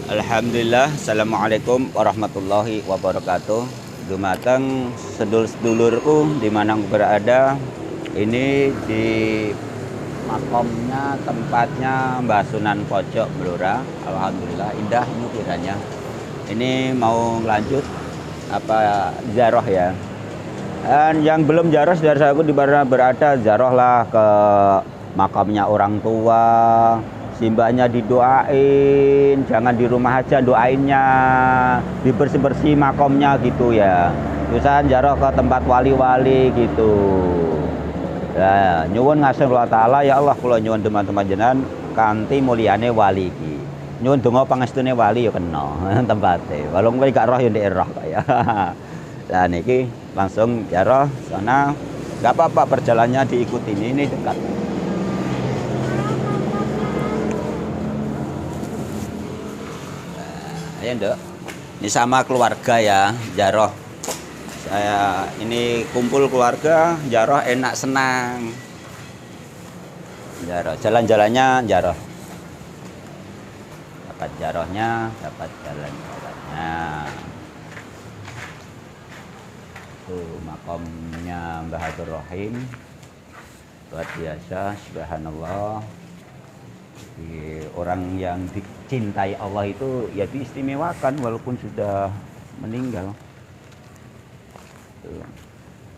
Alhamdulillah, Assalamualaikum warahmatullahi wabarakatuh. Dumateng sedulur-sedulurku di mana berada. Ini di makomnya, tempatnya Mbah Sunan Pojok Blora. Alhamdulillah, indah nukirannya. Ini mau lanjut ziarah ya. Dan yang belum ziarah, saudara-saudaraku di mana berada, ziarahlah ke makamnya orang tua. Simbahnya didoain, jangan di rumah aja doainnya, dibersih-bersih makomnya gitu ya. Terusan jaroh ke tempat wali-wali gitu. Nah, nyuwun ngasih Allah Ta'ala, ya Allah kula nyuwun teman-teman jenengan kanthi mulyane wali iki. Nyuwun donga pangestune wali ya kena tempate. Walung kowe gak roh ya ndek roh kok ya. Nah niki langsung jaroh sana. Gak apa-apa perjalanannya diikuti ini dekat. Ya Nduk, ini sama keluarga ya, jaroh. Saya ini kumpul keluarga, jaroh enak senang. Jaroh, jalan-jalannya jaroh. Dapat jarohnya, dapat jalan-jalannya. Tuh makamnya Mbah Abdul Rahim. Luar biasa, subhanallah. Orang yang dicintai Allah itu ya diistimewakan walaupun sudah meninggal.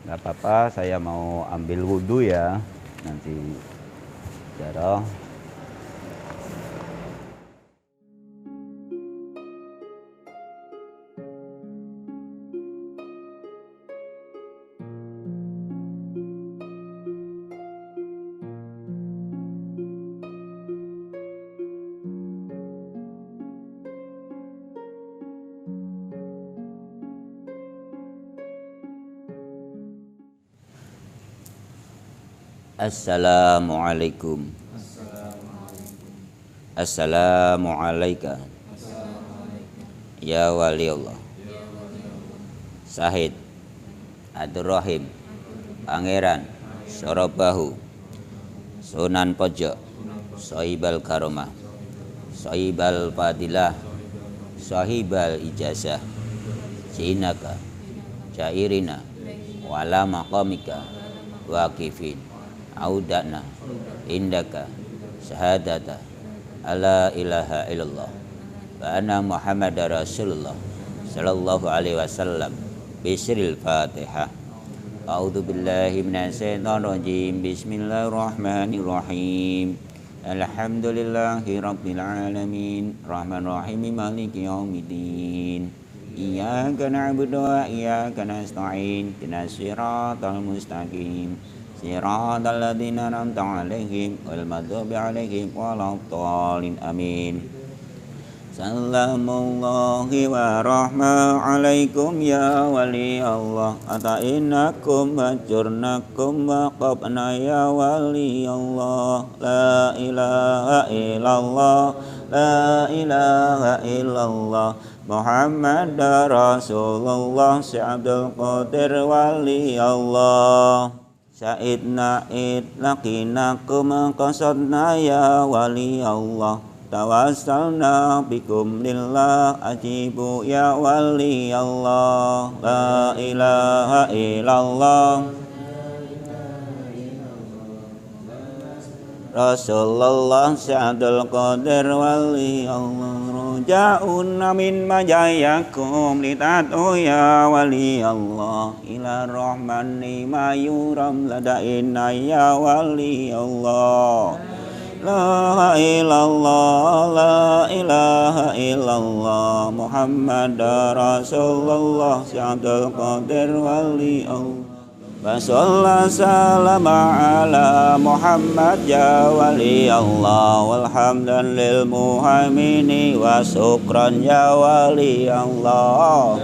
Nggak apa-apa, saya mau ambil wudhu ya nanti jaroh. Assalamualaikum. Assalamualaikum. Ya wali Allah. Sahid Abdul Rahim Pangeran Sorobahu Sunan Pojok Sohibal Karomah Sohibal Fadilah Sohibal Ijazah Sinaka Jairina Wala Maqamika Waqifin Audana indaka syahadata alla ilaha illallah wa anna muhammadar rasulullah sallallahu alaihi wasallam bisril fatihah. A'udzu billahi minasyaitonir rajim. Bismillahirrahmanirrahim. Alhamdulillahi rabbil alamin rahmanir rahim maliki yaumiddin. Iyyaka na'budu wa iyyaka nasta'in ihdinas siratal mustaqim Siratal ladzina an'amta 'alaihim ghairil maghdubi 'alaihim waladdallin amin. Salamullahi wa rahmatullahi 'alaikum ya wali Allah atainakum hajurnakum wa qabna ya wali Allah. La ilaha illallah, la ilaha illallah, Muhammad Rasulullah, Syekh Abdul Qadir wali Allah. Sa'idna laqinakum qasadna ya wali Allah. Tawassalna bikum lillah ajibu ya wali Allah. La ilaha illallah, Rasulullah Syekh Qadir wali Allah. Ruja'una min majayakum litatu ya wali Allah. Ila rahmani mayuram ladaina ya wali Allah. La ilallah, la ilaha illallah, Muhammad Rasulullah Syekh Qadir wali Allah. Wassallallahu salama ala Muhammad ya wali Allah. Walhamdan lil muhaimini wa syukran ya wali Allah.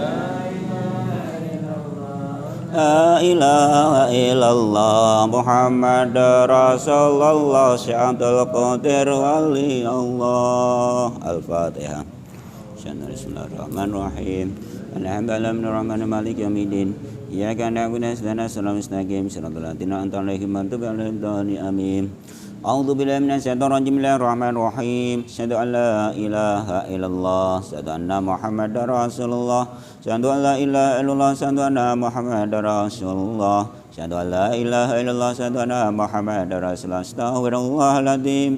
La ilaha illallah, Muhammad Rasulullah Syekh Qadir wali Allah. Al-Fatihah. Bismillahirrahmanirrahim. Alhamdulillahirrahmanirrahim maliki yaumiddin. Iyyaka na'budu wa iyyaka nasta'in ihdinas siratal mustaqim siratal ladzina an'amta 'alaihim ghairil maghdubi 'alaihim waladdallin amin. A'udzu billahi minasyaitonir rajim. Bismillahirrahmanirrahim. Asyhadu an la ilaha illallah, asyhadu anna Muhammadar Rasulullah, asyhadu an la ilaha illallah, asyhadu anna Muhammadar Rasulullah, asyhadu an la ilaha illallah, asyhadu anna Muhammadar Rasulullah. Astaghfirullahaladzim,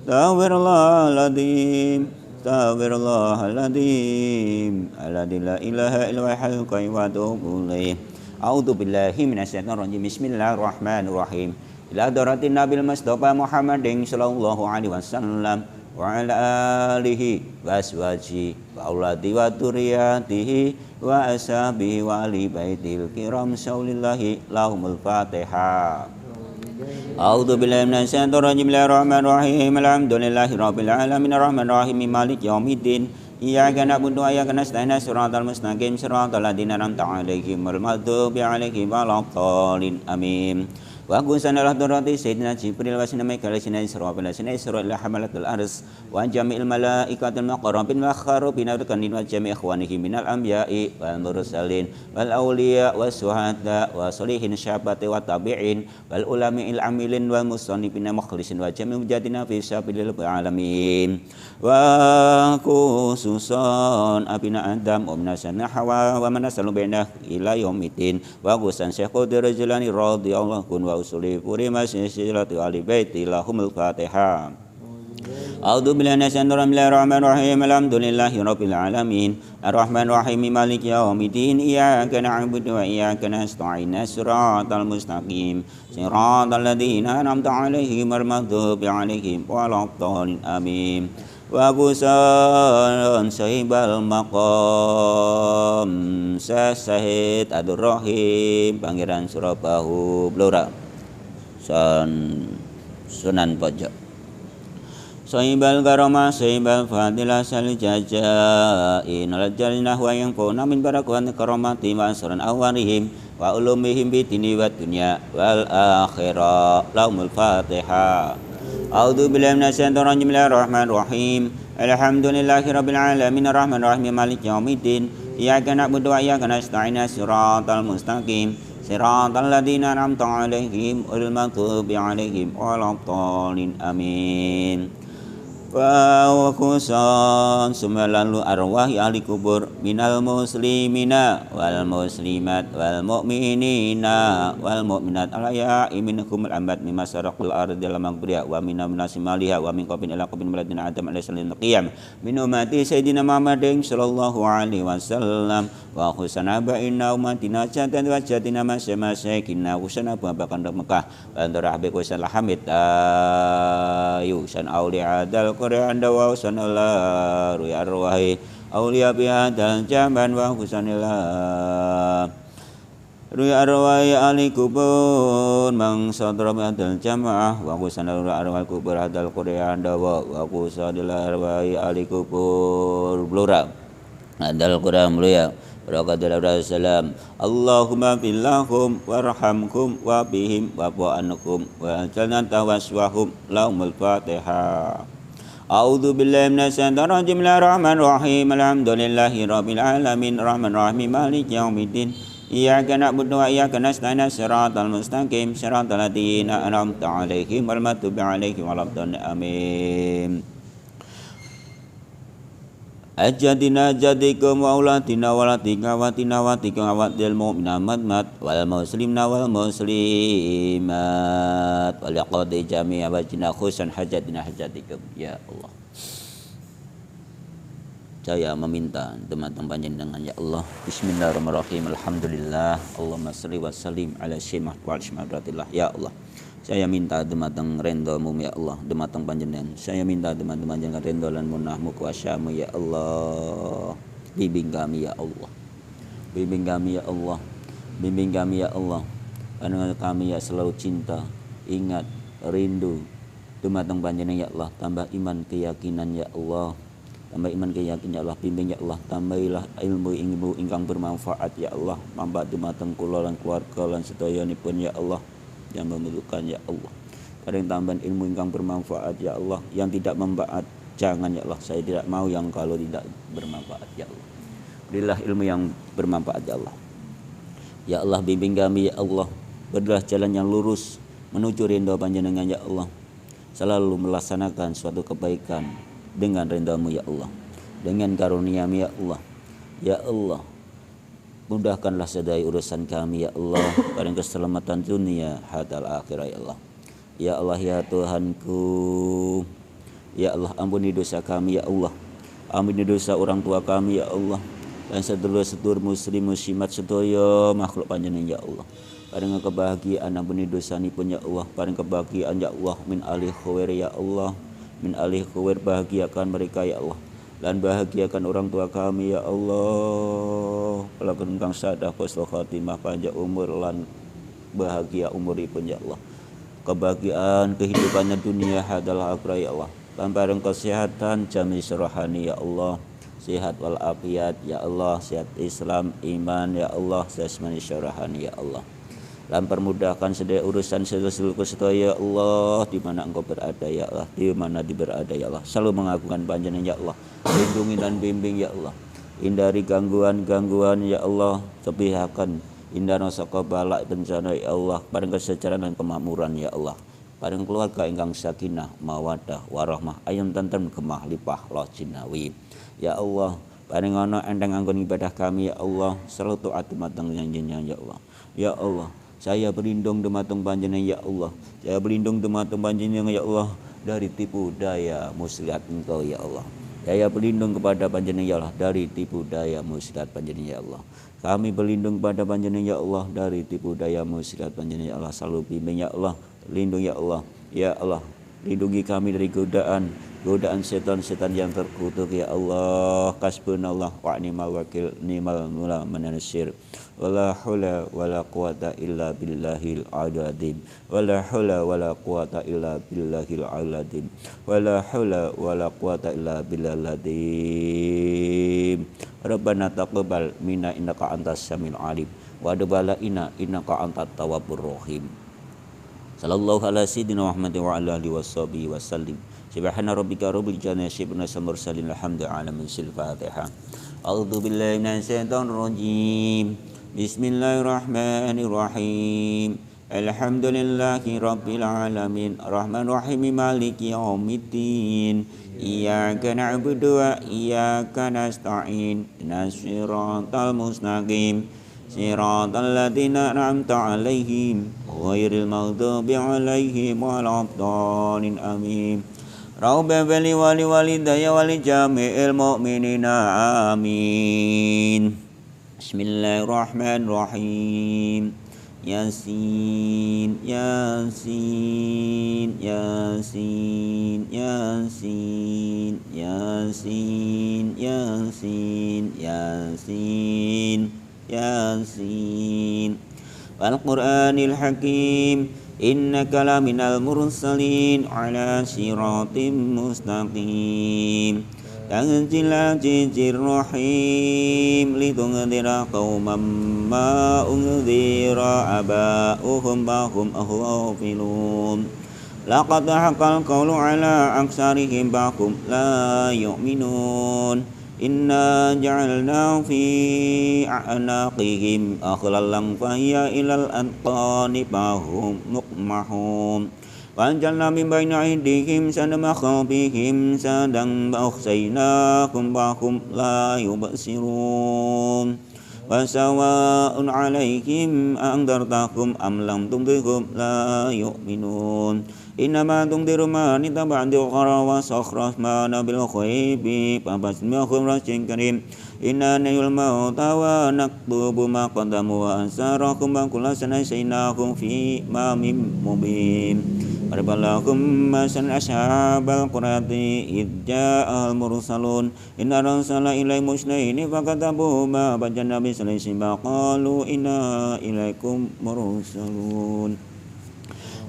astaghfirullahaladzim, astaghfirullahaladzim. Alladzi la ilaha illa huwal qayyum wa atubu ilaih. A'udzu billahi minasyaitonir rajim. Bismillahirrahmanirrahim. Ila daratin Nabil Mustafa Muhammadin sallallahu alaihi wasallam wa ala alihi wa aswaji wa auladi wa dzurriyyatihi wa ashabihi wa ali baitil kiram saulillahi lahumul fatihah. A'udzu billahi minasyaitonir rajim. Bismillahirrahmanirrahim. Alhamdulillahi rabbil alamin arrahmanir rahim maliki yaumiddin. Iyyaka na'budu wa iyyaka nasta'in shiratal mustaqim shiratal ladzina an'amta 'alaihim ghairil maghdubi 'alaihim waladdallin. Amin. Wa qusanalah durati sayyidina Jibril wa sinna Mikail sinna Israfil sinna Israil la hamalatul ars wa jami'il malaikatil muqarrabin wa kharubin wa kanin wa jami' ikhwanihi minal anbiya'i wal mursalin wal awliya was syuhada wa sholihin syabati wa tabi'in wal ulama'il amilin wal musannifin mukhlisin wa jami' mujadina fi sabilil alamin. Wa khususan abina Adam wa minasana Hawa wa manasalu bainah ila yaumiddin wa qusan Syekh Qadir Jilani radhiyallahu anhu wa usuli puri masyilatu ali baiti lahumul fatihah. A'udzu billahi minasyaitonir rajim. Alhamdulillahi rabbil alamin arrahmanir rahim maliki yaumiddin iyyaka na'budu wa iyyaka nasta'in shiratal mustaqim shiratal ladzina an'amta 'alaihim ghairil maghdubi 'alaihim waladdallin. Amin. Wa busan sahibal maqam Syahid Abdul Rahim Pangeran Surabahu Blora Sunan Pojok Sahibal Karama Sahibal Fadilah Salih Jajain Al-Jalinah wa yang kuna min barakuhan karamati wa asran awarihim wa ulumihim bidini wa dunya wal akhirah. Lahumul fatihah. A'udzu billahi minasyaitonir rajim. Bismillahirrahmanirrahim. Alhamdulillahi rabbil alamin arrahmanir rahim maliki yaumiddin iyyaka na'budu wa iyyaka nasta'in shiratal mustaqim shiratal ladzina an'amta 'alaihim ghairil maghdubi 'alaihim waladdallin. Amin. Wa khususan sumalalu arwahi ahli kubur minal muslimina wal muslimat wal mu'minina wal mu'minat al-ahya'i minhum al-amwat mimma saraqul ardi dalam maghfirah wa minna minasimaliha wa min qabin ila qabin baladina adam alaihi salam qiyam min ummati sayyidina Muhammadin sallallahu alaihi wasallam wa khusana ba'inna umatina jatan wa jatina masyaikina khusana babakan Mekah wa antara habib wasan hamid ayusan auliya dal Quran dawa sanallah ruya arwahi auliya bihadal jaman wa husanillah ruya arwahi ahli kubur mang sadra bihadal jamaah wa husanillah ruya arwahi kubur hadal Quran dawa wa husanillah arwahi ahli kubur blura hadal Quran mulia Rasulullah sallam. Allahumma billahum warhamkum wa bihim wa ba'ankum wa jalnata waswahum lahumul fatihah. A'udzu billahi minasyaitonir rajim. Bismillahirrahmanirrahim. Alhamdulillahi rabbil alamin arrahmanir rahim maliki yaumiddin iyyaka na'budu wa iyyaka nasta'in shiratal mustaqim shiratal ladzina an'amta 'alaihim ghairil maghdubi 'alaihim waladdallin. Amin. Ajadina jadikum wa ulatina walatika watina watika awadil mu'mina madmat wal muslimna wal muslimat wal yaqadi jami'a wajina khusan hajatina hajatikum ya Allah. Saya meminta teman-teman panjenengan ya Allah. Bismillahirrahmanirrahim. Alhamdulillah. Allahumma shalli wa sallim ala sayyidina Muhammadillah ya Allah. Saya minta dumateng rendomu ya Allah, dumateng panjenengan. Saya minta teman-teman panjenengan rendo lan munahmu kuasamu ya Allah. Bimbing kami ya Allah. Bimbing kami ya Allah. Bimbing kami ya Allah. Panjenengan kami ya selalu cinta, ingat, rindu dumateng panjenengan ya Allah. Tambah iman keyakinan ya Allah. Tambah iman keyakinan ya Allah. Bimbing ya Allah. Tambahilah ilmu ingkang bermanfaat ya Allah. Mamba dumateng kula lan keluarga lan sedayanipun ya Allah yang membutuhkan ya Allah. Paring tambahan ilmu yang bermanfaat ya Allah. Yang tidak membaat jangan ya Allah. Saya tidak mau yang kalau tidak bermanfaat ya Allah. Berilah ilmu yang bermanfaat ya Allah. Ya Allah bimbing kami ya Allah. Berilah jalan yang lurus menuju ridho panjenengan ya Allah. selalu melaksanakan suatu kebaikan dengan ridha-Mu ya Allah, dengan karunia-Mu ya Allah. Ya Allah, mudahkanlah sedaya urusan kami ya Allah, pada keselamatan dunia hadal akhirah ya Allah. Ya Allah ya Tuhanku, ya Allah ampuni dosa kami ya Allah, ampuni dosa orang tua kami ya Allah, dan sedulur-sedulur muslim muslimat sedaya makhluk panjenengan ya Allah. Paring kebahagiaan ampuni dosanipun ya Allah, paring kebahagiaan ya Allah, min alih khair ya Allah, min alih khair, bahagiakan mereka ya Allah, dan bahagiakan orang tua kami ya Allah. Pelakon kang sadah husnul khatimah, panjang umur lan bahagia umuripun ya Allah. Kebahagiaan kehidupannya dunia adalah akhirah ya Allah. Dan bareng kesehatan jami rohani ya Allah, sehat walafiat ya Allah, sehat Islam iman ya Allah, jasmani rohani ya Allah. Dan permudahkan sedaya urusan seluruh sedaya ya Allah, di mana Engkau berada ya Allah, di mana berada ya Allah. Selalu mengagungkan panjenengan ya Allah, lindungi dan bimbing ya Allah. Hindari gangguan-gangguan ya Allah, kepihakan, hindari saka balak bencana ya Allah, paring kesejahteraan dan kemakmuran ya Allah. Paring keluarga ingkang sakinah, mawaddah, warahmah, ayam tentrem, kemah, lipah, loh jinawi. Ya Allah, paring ana enteng anggon ibadah kami ya Allah, selalu taat matang janjinya ya Allah. Ya Allah, saya berlindung dumateng panjenengan ya Allah, saya berlindung dumateng panjenengan ya Allah dari tipu daya muslihat Engkau ya Allah. Saya berlindung kepada panjenengan ya Allah dari tipu daya muslihat panjenengan ya Allah. Kami berlindung kepada panjenengan ya Allah dari tipu daya muslihat panjenengan ya Allah. Selalu bimbing ya Allah, lindung ya Allah. Ya Allah, lindungi kami dari godaan setan-setan yang terkutuk ya Allah. Hasbunallah wa ni'mal wakil, ni'mal mula manasir. Wala haula wala quwata illa billahil azim. Wala haula wala quwata illa billahil azim. Wala haula wala quwata illa billahil azim. Rabbana taqabbal minna innaka antas samiul alim wa tub alaina innaka antat tawwabur rahim. Sallallahu ala sayyidina Muhammadin wa ala alihi washabihi wasallim. Subhana rabbika rabbil izzati amma yasifun, mursalin alhamdulillahi min Fatihah. A'udzu billahi minasyaitonir rajim. Bismillahirrahmanirrahim. Alhamdulillahi rabbil alamin, arrahmanir rahim, maliki yaumiddin. Iyyaka na'budu wa iyyaka nasta'in. Ihdinas siratal mustaqim. Siratal ladzina an'amta 'alaihim ghairil maghdubi 'alaihim waladdallin. Amin. Rabbana wali walidayya wali jami'il mu'minina amin. Bismillahirrahmanirrahim. Yasin Yasin Yasin Yasin Yasin Yasin Yasin Yasin wal Qur'anil Hakim, innaka laminal mursalin ala siratim mustaqim. Tanzil azizir rahim, litungdira qauman ma unzira aba'uhum bahum ghafilun. Laqad haqqal qawlu ala aksarihim bahum la yu'minun. Inna ja'alna fi a'naqihim aghlalan fahiya ilal anqani fahum muqmahun. Wanjalna min bayni aydihim sadan wa khalfihim sadan wa aghshaynahum fahum la yubsirun. Wa sawa'un 'alaihim andartahum am lam tundirhum la yu'minun. Innama tundiru man ittaba'al qara wa sakhra ma nabil khaybi fabasmahum rasyin karim. Inna nayul mauta wa naktubu ma qaddamu wa ansarahum wa kullasana saynahum fi mamim mubin. Warbalahum masan ashabal qurati idja'al mursalun. Inna ransala ilai musnaini fakatabu ma bajan nabi salisi baqalu inna ilaikum mursalun.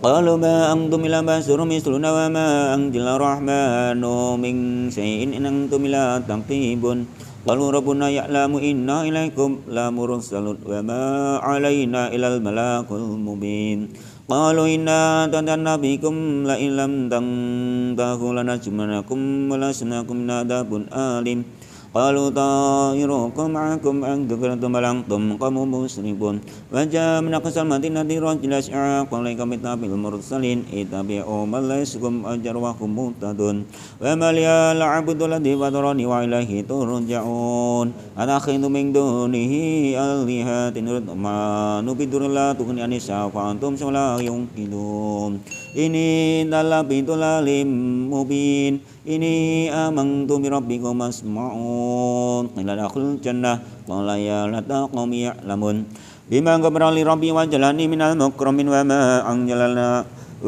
Qalu ma antum ila basur misluna wa ma anjila rahmanu min syai'in in antum ila taqibun. Qalu rabbuna ya'lamu inna ilaikum la mursalun wa ma alaina ilal malakul mubin. Qalu inna tantanna bikum la illam tantahu lanajmanakum wa lasnakum nadabun alim. قالوا طائركم معكم أن ذكرتم بل أنتم قوم مسرفون وجاء من أقصى المدينة رجل يسعى قال لكم اتبعوا المرسلين اتبعوا من لا يسألكم أجرا وهم مهتدون وما لي لا أعبد الذي فطرني وإليه ترجعون أتخذت من دونه آلهة ما نبدر لا تغني عن شفاعتهم ولا ينقذون ini dalam bidulalim mubin ini amantu bi rabbikum asma'un ila dakhul jannah qala ya lata qaumi ya'lamun bima ghabara li rabbi wa jalani minal mukramin wa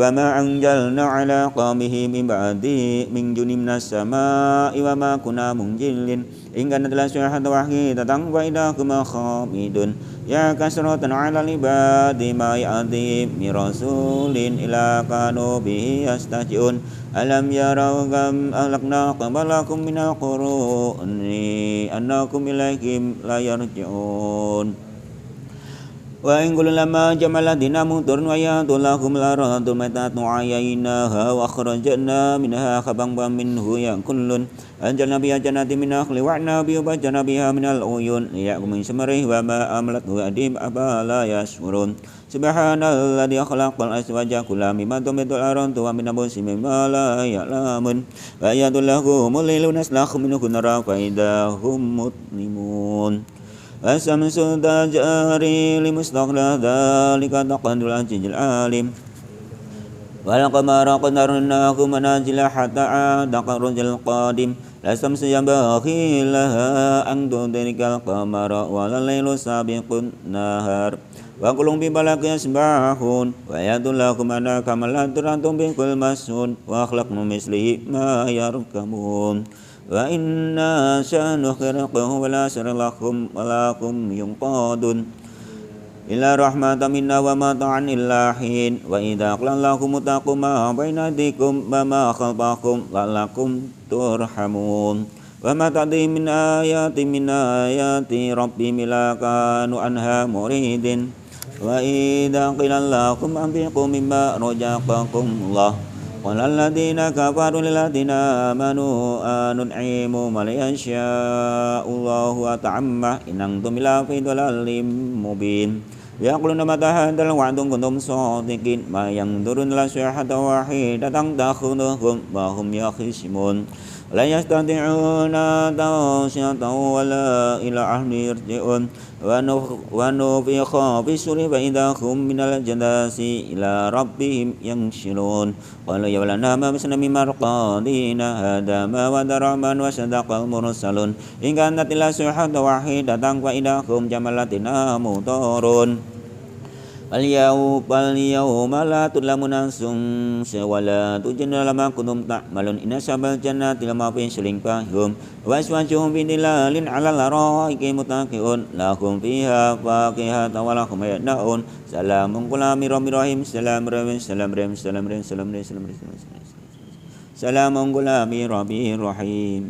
ma anjalna ala qaumihi min ba'di min junimnas sama'i wa ma kunna munjilin ingkana telah syahad wahyi datang wa idakum khamidun ya kasratan ala libadi ma ya'ti mi rasulin ila kanu bihi yastajiun alam yarau kam ahlakna qablakum minal quruni annakum ilaihim la yarji'un wa in kullu lamma jamala dinamu turun wa yatulahum laradul matatu ayinaha wa akhrajna minha khabang wa minhu yakullun anjalna biha jannati min akhli wa'na bi bajana biha minal uyun liyakum min samarihi wa ma amlat wa adim abala yashurun subhanalladzi khalaqal azwaja kullama mimma tumitul arantu wa min abusi mimma la ya'lamun wa yadullahu mulilun aslakhu minhu nara fa idahum mutlimun الشمس تجري لمستقر ذلك تقدير العزيز العليم والقمر قدرناه منازل حتى عاد كالعرج القديم لا الشمس ينبغي لها أن تدرك القمر ولا الليل سابق النهار وكل بفلك يسبحون ويدلكم على كمالات أنتم بكل مسجون وأخلقنا مثله ما يركبون وإنا سنخرقه ولا سر لكم ينقادون إلا رحمة منا ومتاعا إلا حين وإذا قلنا لكم اتقوا ما بين أيديكم وما خلفكم لعلكم ترحمون وما تأتي من آيات ربهم إلا كانوا عنها معرضين وإذا قيل لكم أنفقوا مما رزقكم الله قال الذين كفروا للذين آمنوا أنطعم من يشاء الله أطعمه إن أنتم إلا في ضلال مبين يقولون متى هذا الوعد إن كنتم صادقين ما ينظرون إلا صيحة واحدة تأخذهم وهم يخصمون لا يستطيعون توصية ولا إلى أهل يرجعون ونفخ في الصور فإذا هم من الأجداث إلى ربهم ينشرون قالوا يا ولنا ما مسنا من مرقادنا هذا ما وعد الرحمن وصدق المرسلون إن كانت إلا صيحة واحدة فإذا هم جملتنا مطرون اليوم لا تظلم نفس ولا تجزون ما كنتم تعملون إن أصحاب الجنة لما في فاكهون وأزواجهم في ظلال على الأرائك متكئون لهم فيها فاكهة ولهم يدعون سلام قولا من رب رحيم سلام قولا من رب رحيم.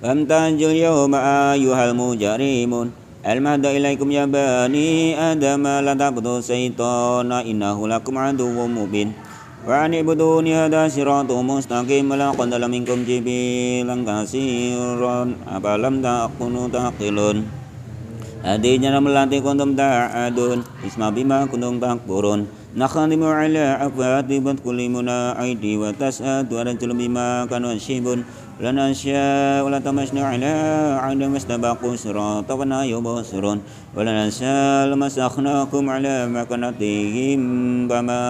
فامتازوا اليوم أيها المجرمون المهد إليكم يا بني آدم لا تعبدوا الشيطان إنه لكم عدو مبين وأن اعبدوني هذا صراط مستقيم ولقد ضل منكم جبلا كثيرا أفلم تكونوا تعقلون هذه جنة التي كنتم تعدون اسمع بما كنتم تكفرون نختم على أفواههم وتكلمنا أيدي وتشهد أرجلهم بما كانوا يكسبون لنشاء ولتمسنا على عدم استبقوا الصراط ولا يبصرون ولنشاء لمسخناكم على مكانتهم فما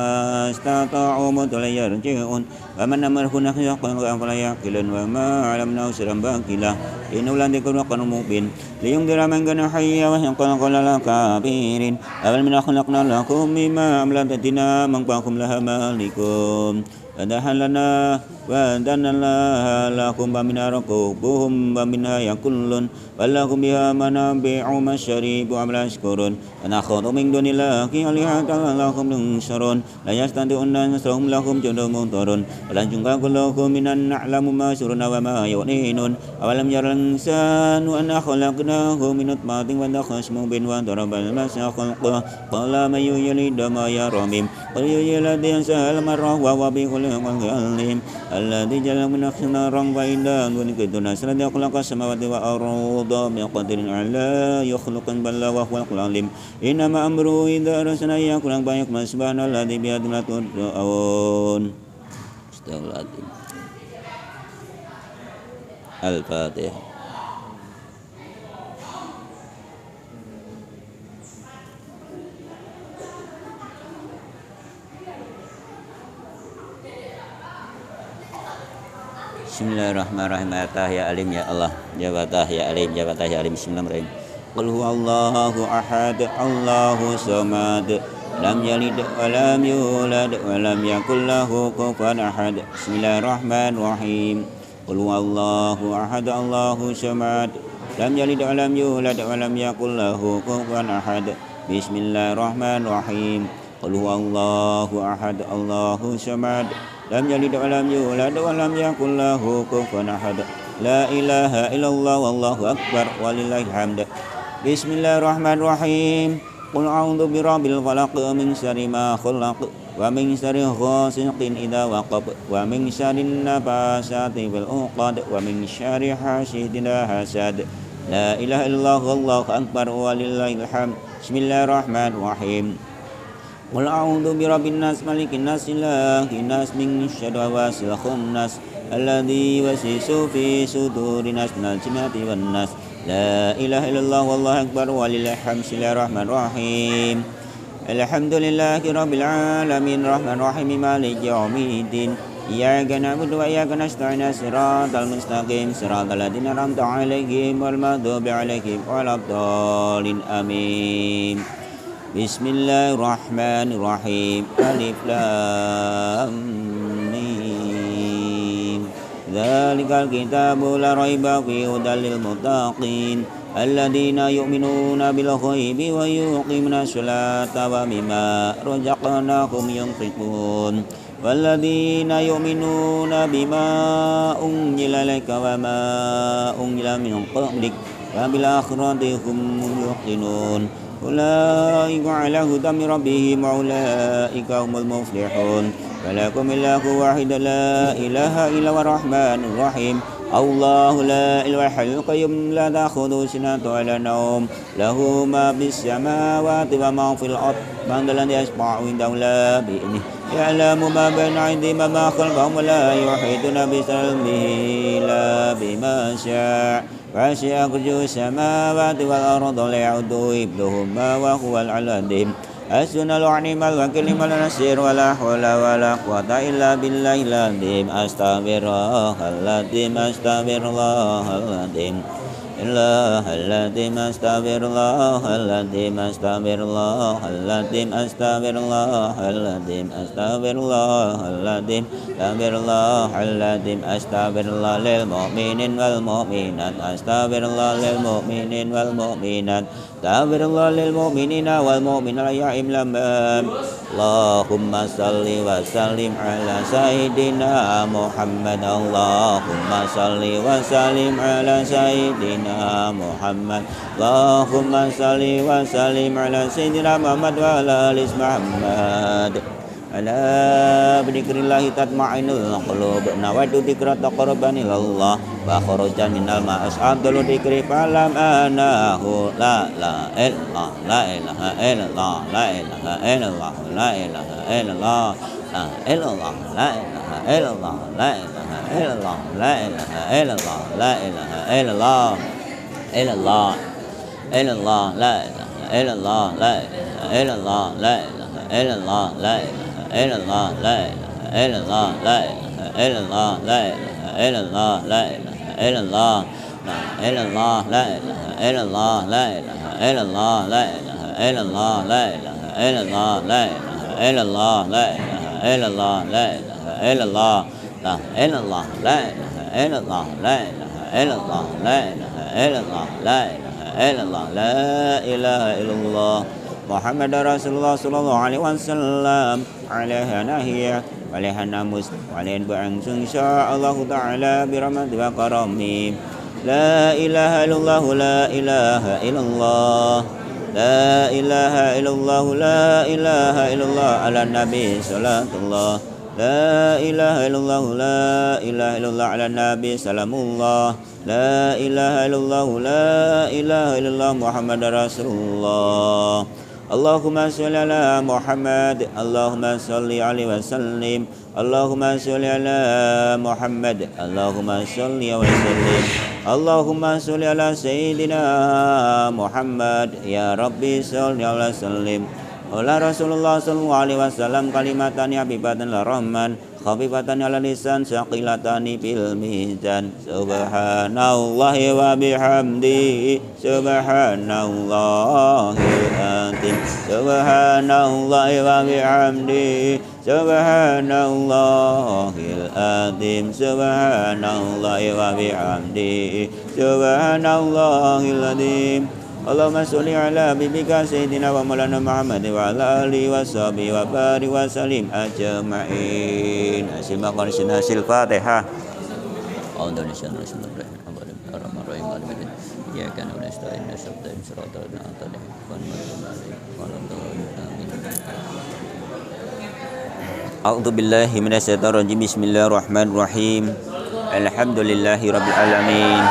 استطاعوا مضيا يرجعون ومن أمره نخشى فلا يعقلون وما علمناه سرا باقلا إنه لذكر وقرآن مبين لينذر من كان حيا ويحق القول الكافرين أولم خلقنا لكم مما أملكتنا من فاكم لها مالكون فتح لنا وأذن الله لكم ومنها ركوبهم ومنها يأكل ولكم بها منابع ومشارب وأفلا تشكرون ونأخذ من دون الله آلهة لعلكم تنصرون لا يستطيعون نصرهم لهم جند مهترون ولن ينكر لكم من أن نعلم ما يسرون وما يعلنون أولم يرى الإنسان أنا خلقناه من نطفة فخسم بن وضرب المسح خلقه قال من يلد ما يرمم قل يلد ينسى المرة وهو بكل خلق عليم الذي جعل من نارا وإذا كنت نسرا يخلق السماوات والأرض بقدر على يخلق بل وهو العليم إنما أمره إذا أراد أن يكون فيكون سبحان الذي بيده ما تدعون الفاتحة. Bismillahirrahmanirrahim. Fatah ya alim ya Allah. Ya Fatah ya alim, ya Fatah ya alim. Bismillahirrahmanirrahim. Qul huwallahu ahad, Allahu samad. Lam yalid wa lam yulad wa lam yakul lahu kufuwan ahad. Bismillahirrahmanirrahim. Qul huwallahu ahad, Allahu samad. Lam yalid wa lam yulad wa lam yakul lahu kufuwan ahad. Bismillahirrahmanirrahim. Qul huwallahu ahad, Allahu samad. Lam yalid wa lam yulad wa lam yakul lahu kufuwan ahad. La ilaha illallah wallahu akbar walillahil hamd. Bismillahirrahmanirrahim. Qul a'udzu birabbil falaq min syarri ma khalaq wa min syarri ghasiqin idza waqab wa min syarrin nafasati fil 'uqad wa min syarri hasidin idza hasad. La ilaha illallah wallahu akbar walillahil hamd. Bismillahirrahmanirrahim. Qul a'udzu birabbin nas malikin nas ilahin nas min syarri wasil khannas alladzi yuwaswisu fi sudurin nas minal jinnati wan nas. La ilaha illallah wallahu akbar walillahil hamd. Bismillahirrahmanirrahim. Alhamdulillahi rabbil alamin rahmanir rahim maliki yaumiddin. Iyyaka na'budu wa iyyaka nasta'in shiratal mustaqim shiratal ladzina an'amta 'alaihim ghairil maghdubi alaihim waladdallin amin. Bismillahirrahmanirrahim. Alif lam mim. Dzalikal kitabu la raiba fihi hudal lil muttaqin alladzina yu'minuna bil ghaibi wa yuqimuna sholata wa mimma razaqnahum yunfiqun walladzina yu'minuna bima unzila ilaika wa ma unzila min qablik wa bil akhirati hum yuqinun. Ulaika ala hudan min rabbihim wa ulaika humul muflihun. Walakum illahu wahid la ilaha illa huwa rahmanur rahim. Allahu la ilaha illa qayyum la ta'khudhuhu sinatun wa la nawm lahu ma fis samawati wa ma fil ard man dhal ladzi yashfa'u indahu illa bi'idhnihi ya'lamu ma bayna aydihim wa ma khalfahum wa la yuhituna bi ilmihi illa bima syaa'. وَسِعَ كُرْسِيُّهُ السَّمَاوَاتِ وَالْأَرْضَ وَلَا يَئُودُهُ حِفْظُهُمَا وَهُوَ الْعَلِيُّ الْعَظِيم. حسبنا الله ونعم الوكيل نعم النصير ولا حول ولا قوة إلا بالله العظيم. أستغفر الله العظيم أستغفر الله العظيم العظيم أستغفر الله العظيم أستغفر الله العظيم أستغفر الله العظيم أستغفر الله العظيم أستغفر الله العظيم أستغفر الله للمؤمنين والمؤمنات أستغفر الله للمؤمنين والمؤمنات أستغفر الله للمؤمنين والمؤمنات يا إمام. اللهم صل وسلم على سيدنا محمد. اللهم صل وسلم على سيدنا محمد. اللهم صل وسلم على سيدنا محمد وعلى آل محمد. Ala bidikrillahi tatma'innul qulub nawaitu dzikra taqarruban ilallah wa kharujan minal ma'as'adul dzikri falam anahu la ilaha la ilaha illallah la ilaha illallah la ilaha illallah la illallah la ilaha illallah la ilaha illallah la ilaha illallah la ilaha illallah illallah illallah la ilaha illallah la ilaha illallah la ilaha illallah la ilaha illallah la ilaha illallah la ilaha illallah la ilaha illallah la ilaha illallah la illallah la ilaha illallah la ilaha illallah la ilaha illallah la ilaha illallah la ilaha illallah la ilaha illallah la ilaha illallah, la illallah, la ilaha illallah, la ilaha illallah, la ilaha illallah, la ilaha illallah, la ilaha illallah. Muhammad Rasulullah sallallahu alaihi wasallam alaiha nahiyah walaiha namus walaiha ba'angsung insyaallah ta'ala birahmati wa karami. La ilaha illallah, la ilaha illallah, la ilaha illallah, la ilaha illallah, ala nabi salatullah. La ilaha illallah, la ilaha illallah, ala nabi salamullah. La ilaha illallah, la ilaha illallah, Muhammad Rasulullah. Allahumma sholli ala Muhammad, Allahumma sholli alaihi wasallim, Allahumma sholli ala Muhammad, Allahumma sholli wa sallim, Allahumma sholli ala Sayyidina Muhammad, ya Rabbi sholli ala sallim. Ala Rasulullah sallallahu alaihi wasallam kalimatani habibatan rahman, khabibatan ala lisan, syaqilatani fil mizan. Subhanallahi wa bihamdihi, subhanallahil azim, subhanallahi wa bihamdihi, subhanallahil azim, subhanallahi wa bihamdihi, subhanallahil azim. Allahumma sholli ala habibika sayyidina wa maulana Muhammad wa ala alihi wa sahbihi wa barik wa salim ajma'in. Simakon hasil Fatihah. Indonesia Bismillahirrahmanirrahim. Ya kan udah stain sabda siratal an'amta A'udzu billahi minasyaitonir rajim. Bismillahirrahmanirrahim. Alhamdulillahi rabbil alamin.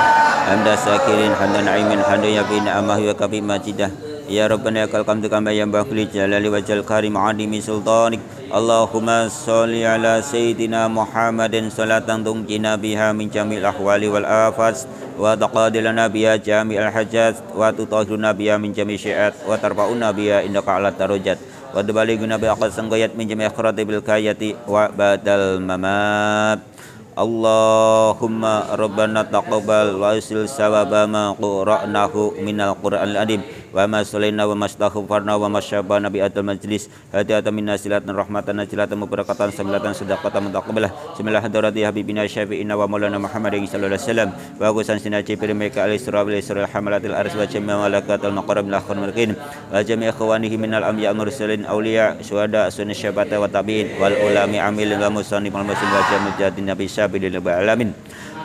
Hamda syakirin hamdan na'imin hamdan yafi ni'amah wa kafi majidah. Ya Rabbana ya kalkamtu kama yang bakli jalali wajal karim adimi sultanik. Allahumma sholli ala sayyidina Muhammadin salatan tunjina biha min jamil ahwali wal afat wa taqadilana biha jami'al hajat wa tutahhiruna biha min jami' syi'at wa tarfa'una biha indaka ala darajat wa tubaliguna bi aqsan qayat min jami' akhrati bil kayati wa badal mamat. Allahumma rabbana taqabbal wa asil sawaba ma qara'nahu minal qur'anil adim wa ma salaina wa mastaghfarna wa masyabana bi atal majlis hadiatan minna silatan rahmatan najlatan mubarakatan samilatan sadaqatan mutaqabbalah bismillah hadrati habibina syafi'ina wa maulana Muhammadin sallallahu alaihi wasallam wa qusan sinaji firmika al-isra wal isra hamalatil ars wa jami'a malakatul maqarrab la khurmulkin wa jami'a ikhwanihi minal anbiya mursalin awliya syuhada sunni syabata wa tabi'in wal ulami amilin wa musannif wal muslim wa jami'il jadin nabi Bilil alamin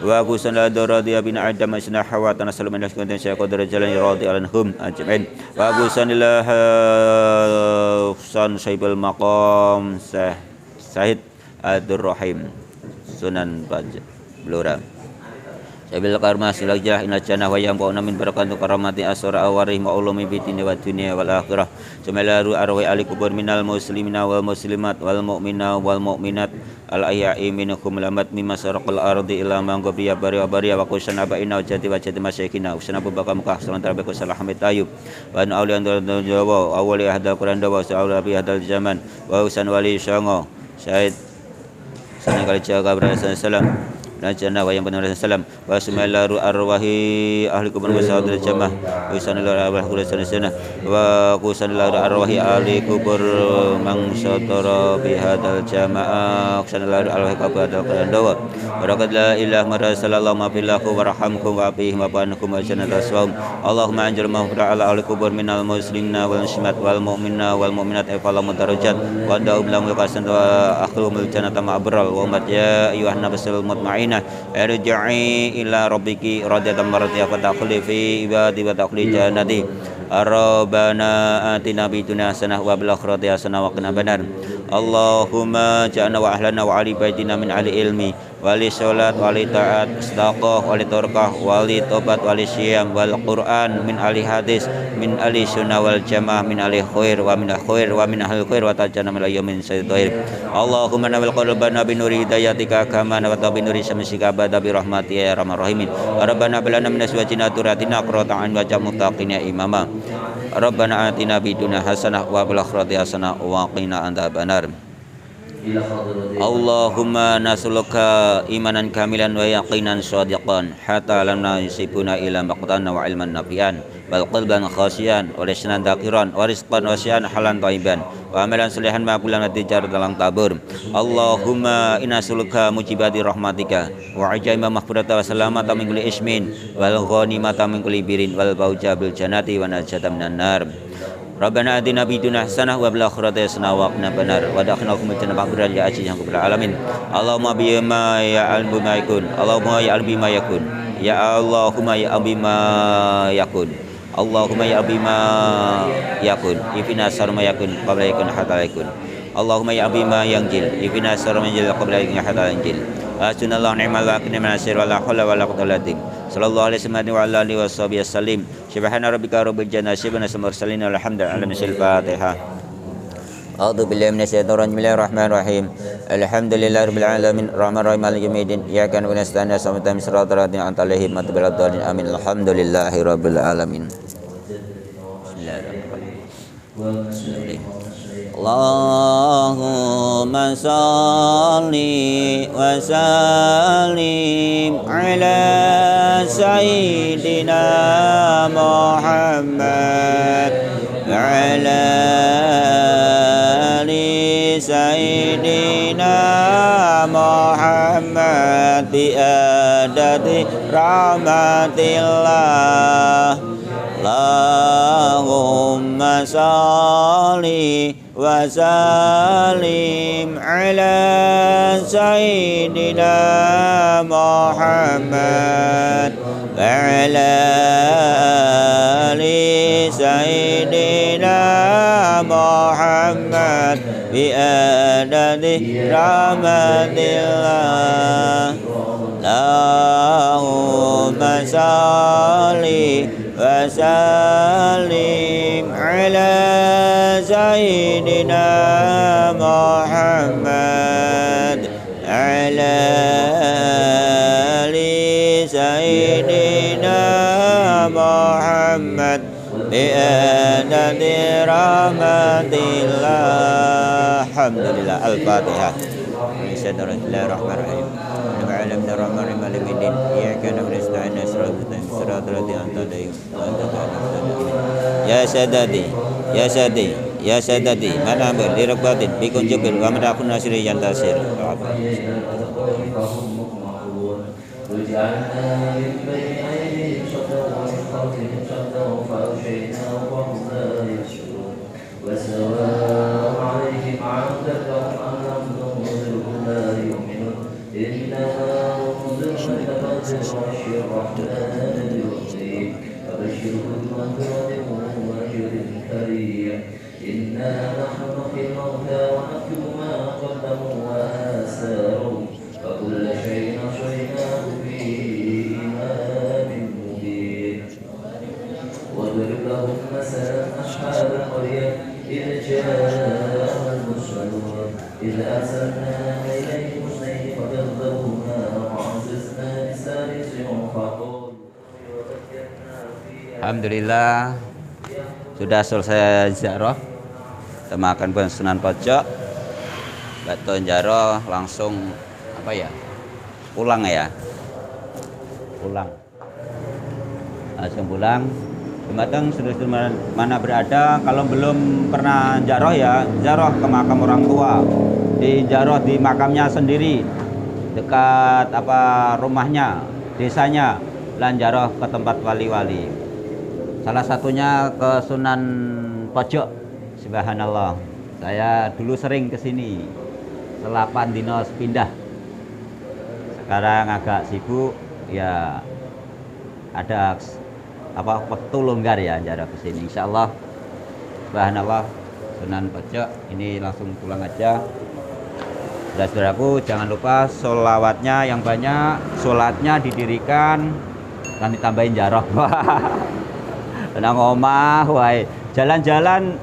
wa qusan la daradi bin adam asna hawa tanasallu min asqatan syaqadar jalan radi alanhum ajmain wa qusan la san saibul maqam Syahid Abdur Rahim Sunan Blora Sabil karma silajah inna jannah wa yang ba'una min barakatu karamati asra awarih ma'ulumi bitini wa dunia wal akhirah sumalaru arwai alikubur minal muslimina wal muslimat wal mu'mina wal mu'minat al ayya'i minhum lamat mimma sarqal ardi ila manggobiya bariya bariya wa kusana ba'ina wa jati masyaikina usana bubaka mukah salam tarabiku salah hamid ayub wa an awliyan jawa awali ahdal quran dawa sa'ula bi ahdal zaman wa usan wali syongo syahid sanan kali jaga berasa salam Najana wa yang benar salam wa sumallaru arwahi ahli kubur wasadul jamaah wa sanallahu alaihi wasallam wa kusanallahu arwahi ahli kubur mangsatara bi hadal jamaah sanallahu alaihi kabadal qadandawa barakat la ilaha illa sallallahu mafilahu warhamkum wa bihi wa banakum wa jannata aswam Allahumma anjil maghfirah ala ahli kubur minal muslimina wal muslimat wal mu'minina wal mu'minat ifala mudarajat wa da'um lahu qasan wa akhirumul jannata ma'abral wa umat ya ayuhan nabisul mutma'in irji'i ila rabbiki radiyatan maradiyah wa takhli fi ibadi wa takhli jannati Rabbana atina bid dunya hasanah wa bil akhirati hasanah wa qina adzabannar Allahumma ja'alna wa ahlana wa ali baitina min ahli ilmi wali sholat wali ta'at istaqah wali torkah wali tobat wali syiyam wal quran min ahli hadis min ahli sunnah wal jamaah min ahli khair wa min ahli khair wa tajana min ayyamin sayyidahir Allahumma nawil qalbana bi nuri hidayatika kama nawata bi nuri syamsika abada bi rahmati ya arhamar rahimin Rabbana balana min aswajina turatina qurratan wa muttaqina imama Rabbana atina bid dunya hasanah wa fil akhirati hasanah wa qina adzabannar Allahumma nas'aluka imanan kamilan wa yaqinan shadiqan hatta lam yusibuna ila maqtan wa ilman nafian wal qalban khashian wa lisanan dhakiran wa rizqan wasian halan thayyiban wa amalan salihan maqbulan wa tijarat dalam tabur. Allahumma inna nas'aluka mujibati rahmatika wa ajaima maghfirata wa salamata min kulli ismin wal ghanimata min kulli birin wal fawza bil jannati wa najata minan nar. Rabbana atina fid dunya hasanah wa fil akhirati hasanah wa qina adzabannar wa adkhilna jannata maghfiratan ya aziz ya rabbal alamin. Allahumma bima ya albima yakun. Allahumma ya albima yakun. Ya Allahumma ya albima yakun. Allahumma ya albima yakun. Ifina sarma yakun qabla yakun hatta yakun. Allahumma ya albima yanjil. Ifina sarma yanjil qabla yakun hatta yanjil. Hasbunallahu ni'mal wakil ni'mal nasir wa la haula wa la quwwata illa billah. Sallallahu alaihi wa ala alihi washabihi wasallim. Subhana rabbika rabbil izzati amma yasifun wa salamun alhamdulillahi rabbil Fatihah. A'udzu billahi minasyaitonir rajim. Bismillahirrahmanirrahim. Alhamdulillahi rabbil alamin arrahmanir rahim maliki yaumiddin. Iyyaka na'budu wa iyyaka nasta'in ihdinas siratal ladzina an'amta 'alaihim ghairil maghdubi 'alaihim. Amin. Alhamdulillahi rabbil alamin. Bismillahirrahmanirrahim. Allahumma salli wa sallim ala sayyidina Muhammad wa ala ali sayyidina Muhammad bi adadi rahmatillah. Allahumma salli wa sallim ala sayyidina Muhammad wa ala ali sayyidina Muhammad bi adadi rahmatillah. Allahumma salli wa sallim ala sayyidina Muhammad ala ali sayyidina Muhammad bi adadi rahmatillah. Alhamdulillah. Al-Fatihah. Bismillahirrahmanirrahim. Ya sadadi, ya sadadi, ya sadadi, mana ambil di rekbatin, bikun jubir, wa madakun nasiri yang tasir. Alhamdulillah sudah selesai ziarah. Kita makan pun Sunan Pocok. Baton Jaro langsung apa ya? Pulang ya. Pulang. Langsung pulang. Teman-teman sudah mana berada kalau belum pernah ziarah ya, ziarah ke makam orang tua. Di ziarah di makamnya sendiri. Dekat apa rumahnya, desanya, lan ziarah ke tempat wali-wali. Salah satunya ke Sunan Pocok. Subhanallah. Saya dulu sering ke sini. Selapan dino pindah. Sekarang agak sibuk ya. Ada apa waktu longgar ya jarak ke sini. Insyaallah. Subhanallah. Sunan Pocok ini langsung pulang aja. Saudaraku, jangan lupa sholawatnya yang banyak, sholatnya didirikan dan ditambahin jaroh. Tenang omah, wae jalan-jalan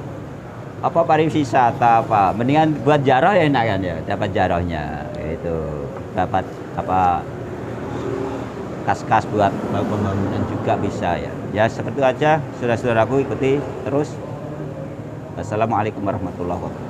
apa pariwisata apa, mendingan buat jaroh ya enak kan ya, dapat jarohnya itu, dapat apa kas-kas buat pembangunan juga bisa ya. Ya seperti itu aja, saudara-saudaraku ikuti terus. Assalamualaikum warahmatullahi wabarakatuh.